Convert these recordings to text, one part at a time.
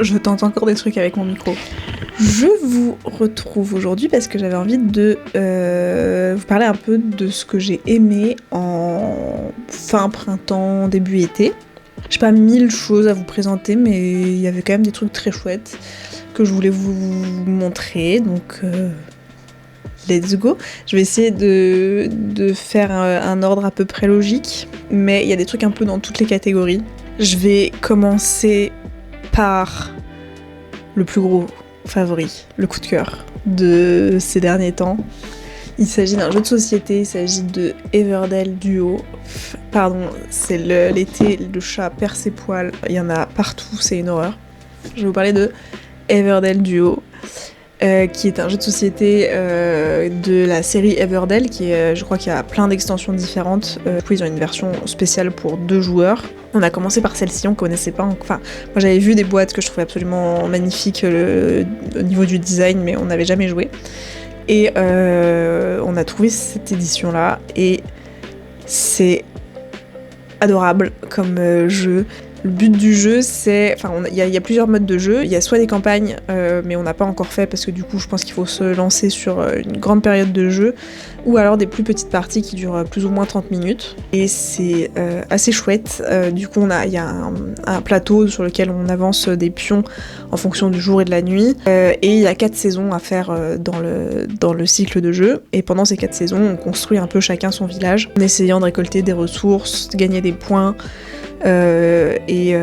Je tente encore des trucs avec mon micro. Je vous retrouve aujourd'hui parce que j'avais envie de vous parler un peu de ce que j'ai aimé en fin printemps, début été. J'ai pas 1000 choses à vous présenter, mais il y avait quand même des trucs très chouettes que je voulais vous montrer, donc let's go. Je vais essayer de faire un ordre à peu près logique, mais il y a des trucs un peu dans toutes les catégories. Je vais commencer par le plus gros favori, le coup de cœur de ces derniers temps. Il s'agit d'un jeu de société, il s'agit de Everdell Duo. Pardon, c'est l'été, le chat perd ses poils, il y en a partout, c'est une horreur. Je vais vous parler de Everdell Duo, qui est un jeu de société de la série Everdell, je crois qu'il y a plein d'extensions différentes. Du coup, ils ont une version spéciale pour 2 joueurs. On a commencé par celle-ci, on connaissait pas. Enfin, moi j'avais vu des boîtes que je trouvais absolument magnifiques au niveau du design, mais on n'avait jamais joué. Et on a trouvé cette édition-là, et c'est adorable comme jeu. Le but du jeu, c'est... Enfin, il y a plusieurs modes de jeu. Il y a soit des campagnes, mais on n'a pas encore fait parce que du coup, je pense qu'il faut se lancer sur une grande période de jeu, ou alors des plus petites parties qui durent plus ou moins 30 minutes. Et c'est assez chouette. Du coup, il y a un plateau sur lequel on avance des pions en fonction du jour et de la nuit. Et il y a 4 saisons à faire dans le cycle de jeu. Et pendant ces 4 saisons, on construit un peu chacun son village, en essayant de récolter des ressources, de gagner des points, et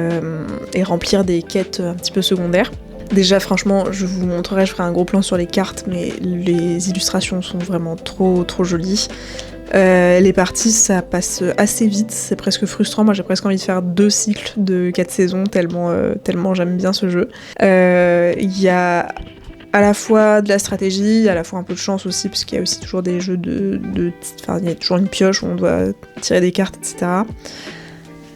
remplir des quêtes un petit peu secondaires. Déjà, franchement, je vous montrerai, je ferai un gros plan sur les cartes, mais les illustrations sont vraiment trop jolies. Les parties, ça passe assez vite, c'est presque frustrant. Moi, j'ai presque envie de faire 2 cycles de 4 saisons, tellement j'aime bien ce jeu. Il y a à la fois de la stratégie, à la fois un peu de chance aussi, parce qu'il y a aussi toujours des jeux enfin, il y a toujours une pioche où on doit tirer des cartes, etc.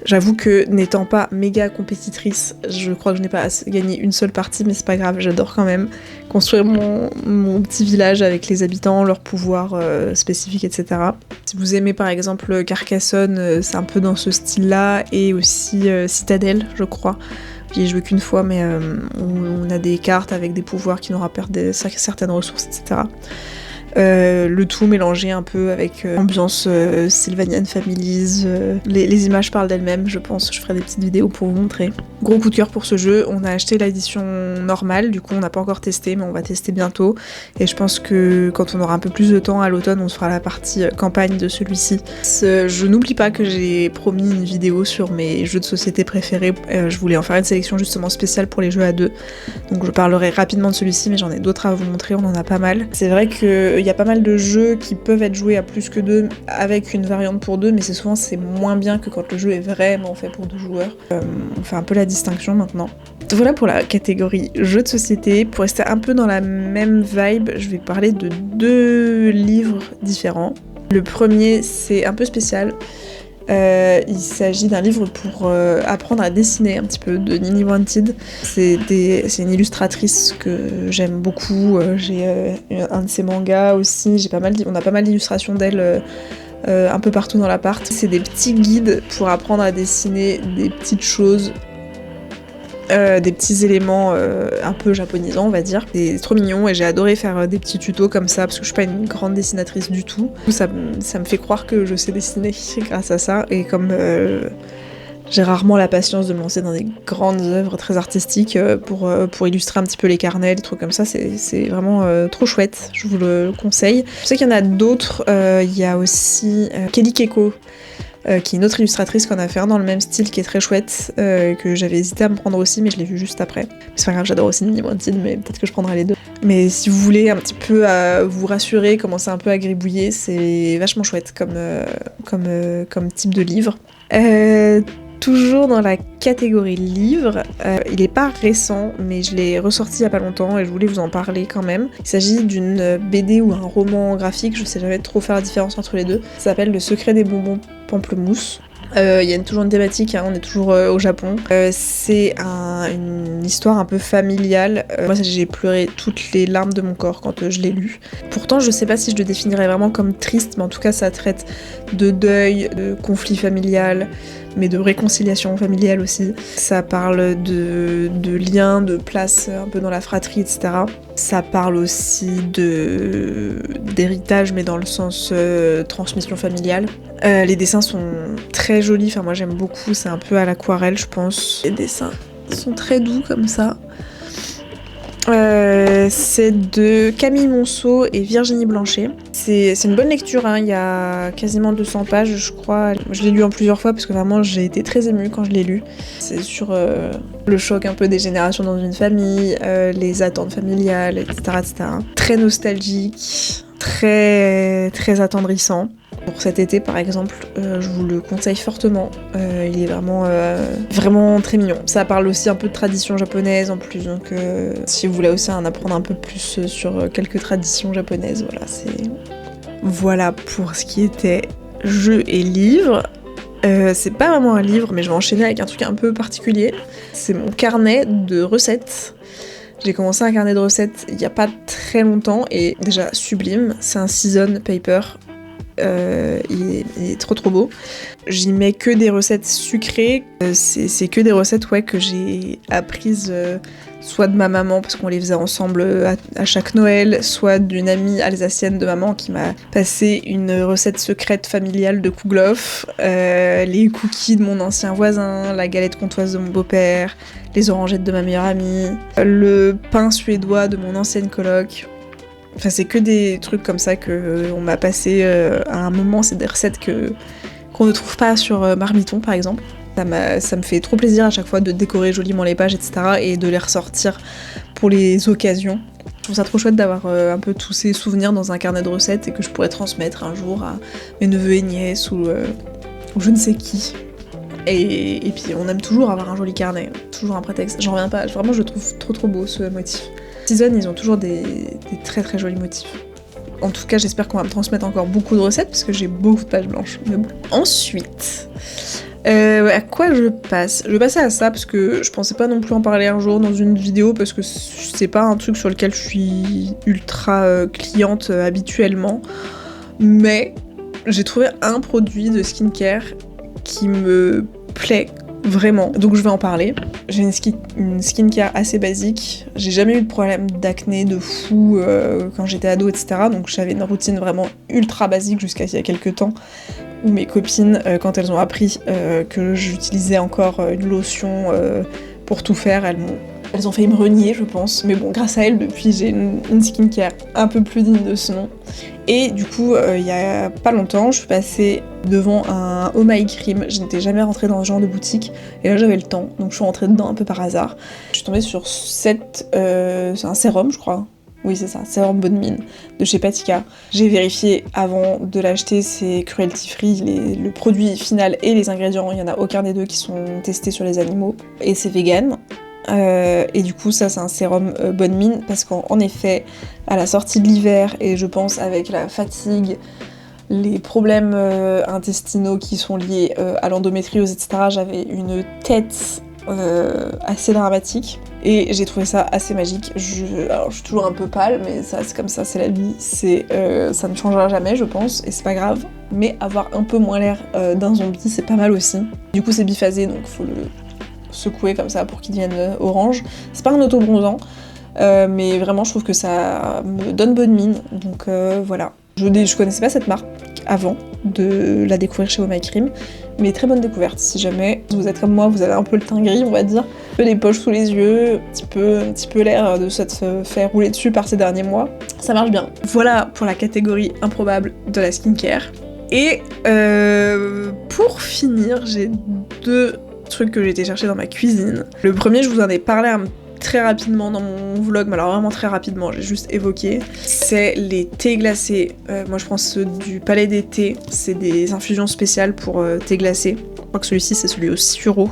J'avoue que n'étant pas méga compétitrice, je crois que je n'ai pas gagné une seule partie, mais c'est pas grave, j'adore quand même construire mon petit village avec les habitants, leurs pouvoirs spécifiques, etc. Si vous aimez par exemple Carcassonne, c'est un peu dans ce style-là, et aussi Citadel, je crois. J'y ai joué qu'une fois, mais on a des cartes avec des pouvoirs qui nous rappellent certaines ressources, etc. Le tout mélangé un peu avec ambiance Sylvanian Families. Les images parlent d'elles-mêmes, je pense. Je ferai des petites vidéos pour vous montrer. Gros coup de cœur pour ce jeu. On a acheté l'édition normale, du coup on n'a pas encore testé, mais on va tester bientôt. Et je pense que quand on aura un peu plus de temps à l'automne, on se fera la partie campagne de celui-ci. Je n'oublie pas que j'ai promis une vidéo sur mes jeux de société préférés. Je voulais en faire une sélection justement spéciale pour les jeux à 2. Donc je parlerai rapidement de celui-ci, mais j'en ai d'autres à vous montrer, on en a pas mal. C'est vrai qu'il y a pas mal de jeux qui peuvent être joués à plus que 2 avec une variante pour 2, mais c'est moins bien que quand le jeu est vraiment fait pour 2 joueurs. On fait un peu la distinction maintenant. Voilà pour la catégorie jeux de société. Pour rester un peu dans la même vibe, je vais parler de 2 livres différents. Le premier, c'est un peu spécial. Il s'agit d'un livre pour apprendre à dessiner un petit peu, de Nini Wanted. C'est une illustratrice que j'aime beaucoup. J'ai un de ses mangas aussi. On a pas mal d'illustrations d'elle un peu partout dans l'appart. C'est des petits guides pour apprendre à dessiner des petites choses, des petits éléments un peu japonisants, on va dire. C'est trop mignon, et j'ai adoré faire des petits tutos comme ça, parce que je suis pas une grande dessinatrice du tout. Ça me fait croire que je sais dessiner grâce à ça, et comme j'ai rarement la patience de me lancer dans des grandes œuvres très artistiques pour illustrer un petit peu les carnets, des trucs comme ça, c'est vraiment trop chouette, je vous le conseille. Je sais qu'il y en a d'autres, il y a aussi Kelly Keiko, qui est une autre illustratrice qu'on a fait dans le même style, qui est très chouette, que j'avais hésité à me prendre aussi, mais je l'ai vu juste après. C'est pas grave, j'adore aussi Nini Wanted, mais peut-être que je prendrai les 2. Mais si vous voulez un petit peu vous rassurer, commencer un peu à gribouiller, c'est vachement chouette comme type de livre. Toujours dans la catégorie livre, il est pas récent, mais je l'ai ressorti il y a pas longtemps et je voulais vous en parler quand même. Il s'agit d'une BD ou un roman graphique, je sais jamais trop faire la différence entre les deux. Ça s'appelle Le secret des bonbons pamplemousse. Il y a toujours une thématique, on est toujours au Japon. C'est une histoire un peu familiale. Moi j'ai pleuré toutes les larmes de mon corps quand je l'ai lu. Pourtant je sais pas si je le définirais vraiment comme triste, mais en tout cas ça traite de deuil, de conflit familial, mais de réconciliation familiale aussi. Ça parle de liens, de place un peu dans la fratrie, etc. Ça parle aussi d'héritage, mais dans le sens transmission familiale. Les dessins sont très jolis, enfin moi j'aime beaucoup, c'est un peu à l'aquarelle je pense. Les dessins sont très doux comme ça. C'est de Camille Monceau et Virginie Blanchet. C'est une bonne lecture, hein. Il y a quasiment 200 pages, je crois. Je l'ai lu en plusieurs fois parce que vraiment j'ai été très émue quand je l'ai lu. C'est sur le choc un peu des générations dans une famille, les attentes familiales, etc., etc. Très nostalgique, très attendrissant. Pour cet été par exemple, je vous le conseille fortement. Il est vraiment très mignon. Ça parle aussi un peu de tradition japonaise en plus, donc si vous voulez aussi en apprendre un peu plus sur quelques traditions japonaises, voilà pour ce qui était jeux et livres. C'est pas vraiment un livre, mais je vais enchaîner avec un truc un peu particulier. C'est mon carnet de recettes. J'ai commencé un carnet de recettes il y a pas très longtemps et déjà sublime. C'est un season paper. Il est trop beau. J'y mets que des recettes sucrées. C'est que des recettes que j'ai apprises soit de ma maman parce qu'on les faisait ensemble à chaque Noël, soit d'une amie alsacienne de maman qui m'a passé une recette secrète familiale de Kouglof, les cookies de mon ancien voisin, la galette comtoise de mon beau-père, les orangettes de ma meilleure amie, le pain suédois de mon ancienne coloc. Enfin, c'est que des trucs comme ça qu'on m'a passé à un moment. C'est des recettes qu'on ne trouve pas sur Marmiton, par exemple. Ça me fait trop plaisir à chaque fois de décorer joliment les pages, etc. et de les ressortir pour les occasions. Je trouve ça trop chouette d'avoir un peu tous ces souvenirs dans un carnet de recettes et que je pourrais transmettre un jour à mes neveux et nièces ou je ne sais qui. Et puis on aime toujours avoir un joli carnet, toujours un prétexte. J'en reviens pas, vraiment je trouve trop beau ce motif. Season, ils ont toujours des très jolis motifs. En tout cas, j'espère qu'on va me transmettre encore beaucoup de recettes parce que j'ai beaucoup de pages blanches. Mais bon. Ensuite, à quoi je passe ? Je vais passer à ça parce que je pensais pas non plus en parler un jour dans une vidéo parce que c'est pas un truc sur lequel je suis ultra cliente habituellement. Mais j'ai trouvé un produit de skincare qui me plaît vraiment, donc je vais en parler. J'ai une skincare assez basique, j'ai jamais eu de problème d'acné de fou quand j'étais ado, etc. Donc j'avais une routine vraiment ultra basique jusqu'à il y a quelques temps, où mes copines, quand elles ont appris que j'utilisais encore une lotion pour tout faire, elles ont failli me renier, je pense. Mais bon, grâce à elles, depuis, j'ai une skincare un peu plus digne de ce nom. Et du coup, il y a pas longtemps, je suis passée devant un Oh My Cream. Je n'étais jamais rentrée dans ce genre de boutique. Et là, j'avais le temps, donc je suis rentrée dedans un peu par hasard. Je suis tombée sur c'est un sérum, je crois. Oui, c'est ça, sérum Bonne Mine de chez Patika. J'ai vérifié avant de l'acheter, c'est cruelty free, le produit final et les ingrédients, il n'y en a aucun des deux qui sont testés sur les animaux. Et c'est vegan. Et du coup ça c'est un sérum Bonne Mine parce qu'en effet à la sortie de l'hiver et je pense avec la fatigue, les problèmes intestinaux qui sont liés à l'endométriose, etc., j'avais une tête assez dramatique et j'ai trouvé ça assez magique. Alors je suis toujours un peu pâle mais ça c'est comme ça, c'est la vie, ça ne changera jamais je pense et c'est pas grave, mais avoir un peu moins l'air d'un zombie c'est pas mal aussi. Du coup c'est biphasé donc faut le secouer comme ça pour qu'il devienne orange. C'est pas un auto-bronzant, mais vraiment je trouve que ça me donne bonne mine, donc voilà. Je connaissais pas cette marque avant de la découvrir chez Oh My Cream, mais très bonne découverte. Si jamais vous êtes comme moi, vous avez un peu le teint gris, on va dire, un peu des poches sous les yeux, un petit peu l'air de se faire rouler dessus par ces derniers mois, ça marche bien. Voilà pour la catégorie improbable de la skincare. Et pour finir, j'ai deux trucs que j'ai été chercher dans ma cuisine. Le premier, je vous en ai parlé très rapidement dans mon vlog, mais alors vraiment très rapidement, j'ai juste évoqué. C'est les thés glacés. Moi je prends ceux du Palais des Thés, c'est des infusions spéciales pour thé glacé. Je crois que celui-ci c'est celui au sirop.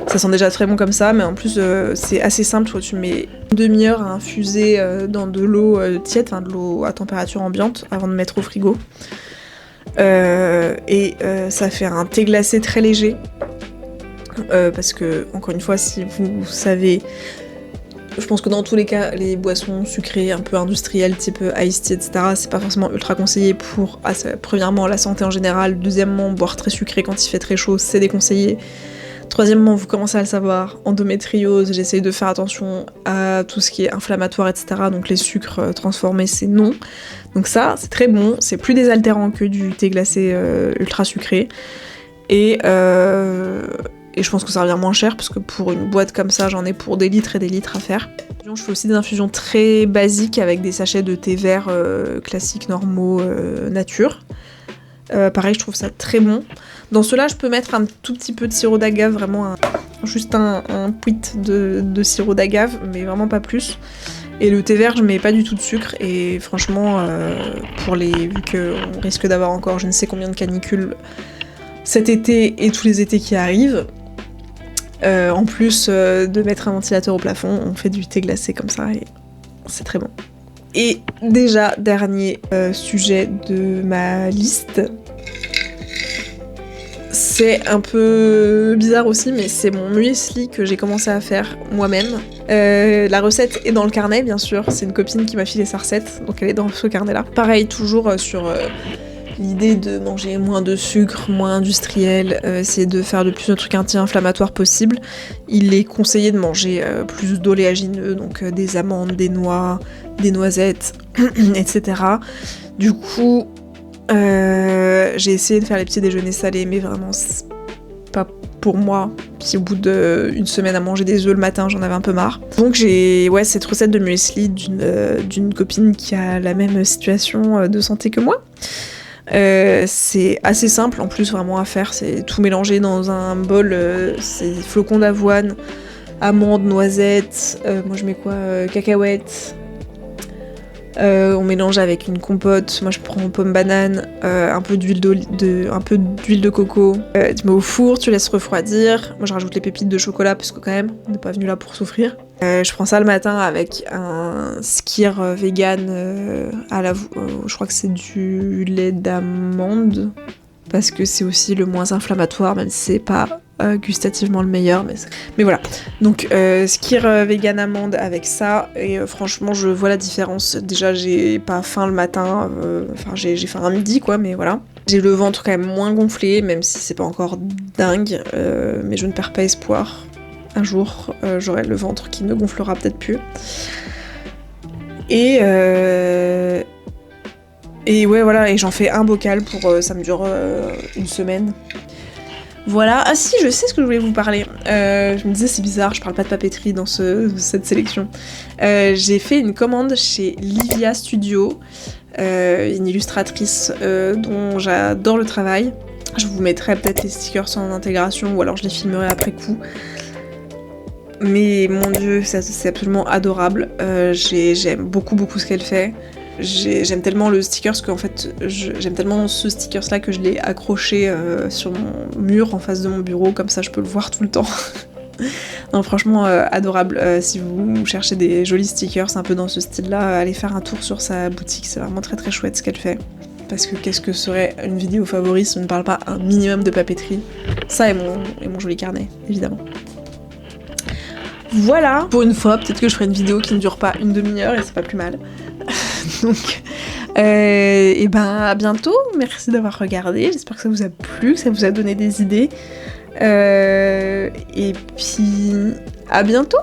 Ça sent déjà très bon comme ça, mais en plus c'est assez simple, tu mets une demi-heure à infuser dans de l'eau tiède, enfin de l'eau à température ambiante avant de mettre au frigo. Ça fait un thé glacé très léger parce que, encore une fois, si vous savez Je pense que dans tous les cas, les boissons sucrées un peu industrielles, type iced tea, etc., c'est pas forcément ultra conseillé pour, premièrement, la santé en général, deuxièmement, boire très sucré quand il fait très chaud, c'est déconseillé. Troisièmement, vous commencez à le savoir, endométriose, j'essaye de faire attention à tout ce qui est inflammatoire, etc. Donc les sucres transformés, c'est non. Donc ça, c'est très bon, c'est plus désaltérant que du thé glacé ultra sucré. Et je pense que ça revient moins cher, parce que pour une boîte comme ça, j'en ai pour des litres et des litres à faire. Je fais aussi des infusions très basiques avec des sachets de thé vert classiques, normaux, nature. Pareil, je trouve ça très bon. Dans cela, je peux mettre un tout petit peu de sirop d'agave, vraiment juste un pouit de sirop d'agave, mais vraiment pas plus. Et le thé vert, je mets pas du tout de sucre, et franchement, vu qu'on risque d'avoir encore je ne sais combien de canicules cet été et tous les étés qui arrivent, en plus de mettre un ventilateur au plafond, on fait du thé glacé comme ça, et c'est très bon. Et déjà, dernier sujet de ma liste. C'est un peu bizarre aussi, mais c'est mon muesli que j'ai commencé à faire moi-même. La recette est dans le carnet, bien sûr. C'est une copine qui m'a filé sa recette, donc elle est dans ce carnet-là. Pareil, toujours sur l'idée de manger moins de sucre, moins industriel, essayer de faire le plus de trucs anti-inflammatoires possible. Il est conseillé de manger plus d'oléagineux, donc des amandes, des noix, des noisettes, etc. Du coup, j'ai essayé de faire les petits déjeuners salés, mais vraiment c'est pas pour moi. Puis au bout d'une semaine à manger des œufs le matin, j'en avais un peu marre. Donc j'ai cette recette de muesli d'une copine qui a la même situation de santé que moi. C'est assez simple en plus vraiment à faire, c'est tout mélanger dans un bol, c'est flocons d'avoine, amandes, noisettes, moi je mets quoi, cacahuètes, on mélange avec une compote, moi je prends pomme banane, un peu d'huile de coco, tu mets au four, tu laisses refroidir, moi je rajoute les pépites de chocolat parce que quand même on n'est pas venu là pour souffrir. Je prends ça le matin avec un skyr vegan je crois que c'est du lait d'amande, parce que c'est aussi le moins inflammatoire, même si c'est pas gustativement le meilleur, mais voilà. Donc skyr vegan amande avec ça, et franchement je vois la différence. Déjà j'ai pas faim le matin, j'ai faim à midi quoi, mais voilà. J'ai le ventre quand même moins gonflé, même si c'est pas encore dingue, mais je ne perds pas espoir. Un jour, j'aurai le ventre qui ne gonflera peut-être plus. Et ouais, voilà, et j'en fais un bocal pour... ça me dure une semaine. Voilà. Ah si, je sais ce que je voulais vous parler. Je me disais, c'est bizarre, je parle pas de papeterie dans cette sélection. J'ai fait une commande chez Livia Studio, une illustratrice dont j'adore le travail. Je vous mettrai peut-être les stickers en intégration, ou alors je les filmerai après coup. Mais mon dieu, c'est absolument adorable. J'aime beaucoup ce qu'elle fait. J'aime tellement le stickers qu'en fait, j'aime tellement ce stickers là que je l'ai accroché sur mon mur en face de mon bureau, comme ça je peux le voir tout le temps. Non, franchement, adorable. Si vous cherchez des jolis stickers un peu dans ce style là, allez faire un tour sur sa boutique, c'est vraiment très chouette ce qu'elle fait. Parce que qu'est-ce que serait une vidéo favorite si on ne parle pas un minimum de papeterie. Ça et mon joli carnet, évidemment. Voilà, pour une fois, peut-être que je ferai une vidéo qui ne dure pas une demi-heure et c'est pas plus mal. Donc, et ben à bientôt, merci d'avoir regardé, j'espère que ça vous a plu, que ça vous a donné des idées. Et puis, à bientôt!